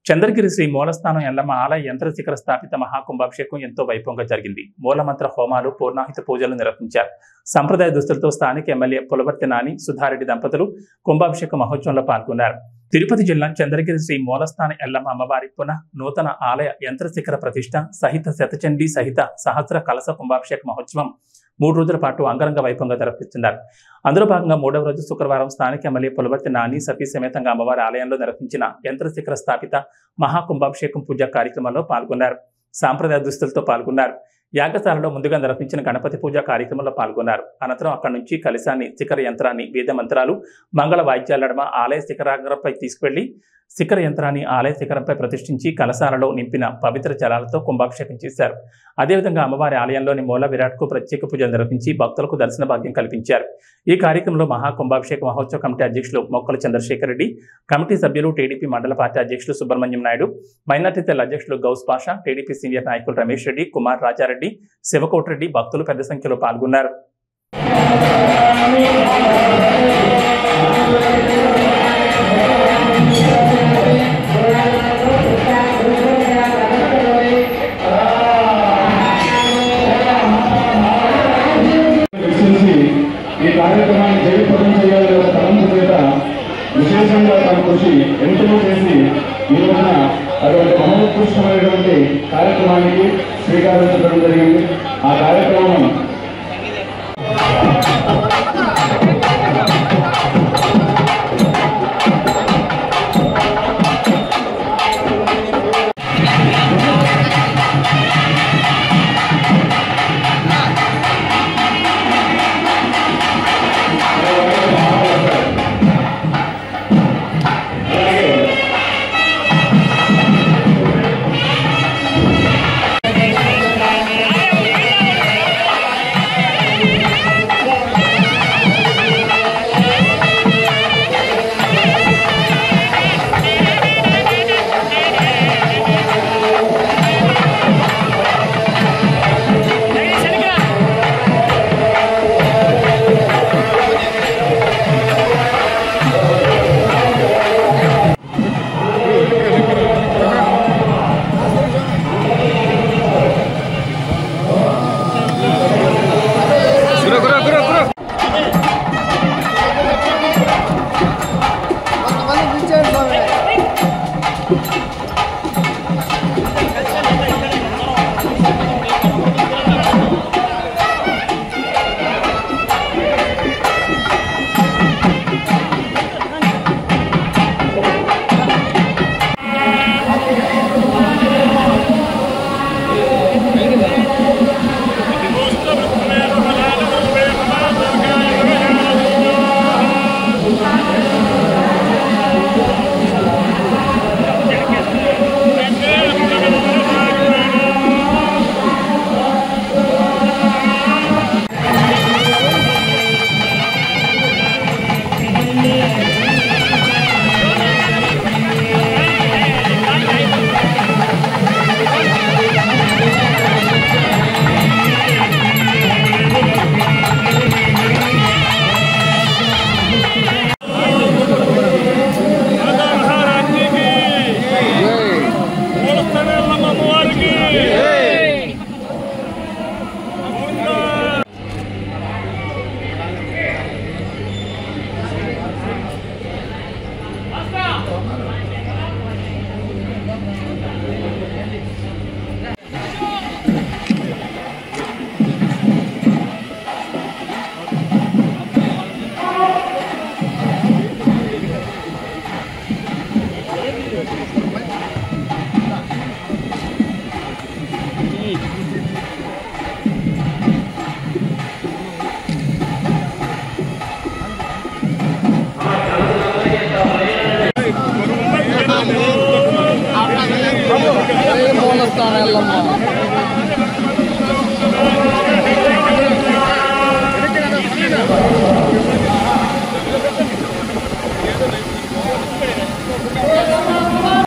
చంద్రగిరి శ్రీ మూలస్థానం ఎల్లమ్మ ఆలయ యంత్ర శిఖర స్థాపిత మహాకుంభాభిషేకం ఎంతో వైభవంగా జరిగింది. మూలమంత్ర హోమాలు, పూర్ణాహిత పూజలు నిర్వహించారు. సంప్రదాయ దుస్తులతో స్థానిక ఎమ్మెల్యే పులవర్తి నాని, సుధారెడ్డి దంపతులు కుంభాభిషేక మహోత్సవంలో పాల్గొన్నారు. తిరుపతి జిల్లా చంద్రగిరి శ్రీ మూలస్థాన ఎల్లమ్మ అమ్మవారి పునః నూతన ఆలయ యంత్ర శిఖర ప్రతిష్ట సహిత శతచండీ సహిత సహస్ర కలశ కుంభాభిషేక మహోత్సవం 3 రోజుల పాటు అంగరంగ వైభవంగా నిర్వహిస్తున్నారు. అందులో భాగంగా 3వ రోజు శుక్రవారం స్థానిక ఎమ్మెల్యే పులవర్తి నాని సతీ సమేతంగా అమ్మవారి ఆలయంలో నిర్వహించిన యంత్ర శిఖర స్థాపిత మహాకుంభాభిషేకం పూజా కార్యక్రమంలో పాల్గొన్నారు. సాంప్రదాయ దుస్తులతో పాల్గొన్నారు. యాగశాలలో ముందుగా నిర్వహించిన గణపతి పూజ కార్యక్రమంలో పాల్గొన్నారు. అనంతరం అక్కడి నుంచి కలశాన్ని, శిఖర యంత్రాన్ని వేద మంత్రాలు, మంగళ వాయిద్యాల నడుమ ఆలయ శిఖరాగ్రపై తీసుకువెళ్లి శిఖర యంత్రాన్ని ఆలయ శిఖరంపై ప్రతిష్ఠించి కలశాలలో నింపిన పవిత్ర జలాలతో కుంభాభిషేకం చేశారు. అదేవిధంగా అమ్మవారి ఆలయంలోని మూల విరాట్కు ప్రత్యేక పూజలు నిర్వహించి భక్తులకు దర్శన భాగ్యం కల్పించారు. ఈ కార్యక్రమంలో మహాకుంభాభిషేక మహోత్సవ కమిటీ అధ్యక్షులు మొక్కల చంద్రశేఖర్ రెడ్డి, కమిటీ సభ్యులు టీడీపీ మండల పార్టీ అధ్యక్షులు సుబ్రహ్మణ్యం నాయుడు, మైనార్టీ సెల్ అధ్యక్షులు గౌస్ పాషా, టీడీపీ సీనియర్ నాయకులు రమేష్ రెడ్డి, కుమార్ రాజారెడ్డి, శివకోటిరెడ్డి భక్తులు పెద్ద సంఖ్యలో పాల్గొన్నారు. ఈ కార్యక్రమాన్ని జయప్రదం చేయాలనే తలంపు చేత విశేషంగా తన కృషి ఎంతో చేసి ఈ రోజున అటువంటి మహోత్కృష్టమైనటువంటి కార్యక్రమానికి శ్రీకారం చుట్టడం జరిగింది. ఆ కార్యక్రమం మూలస్థానం ఎల్లమ్మ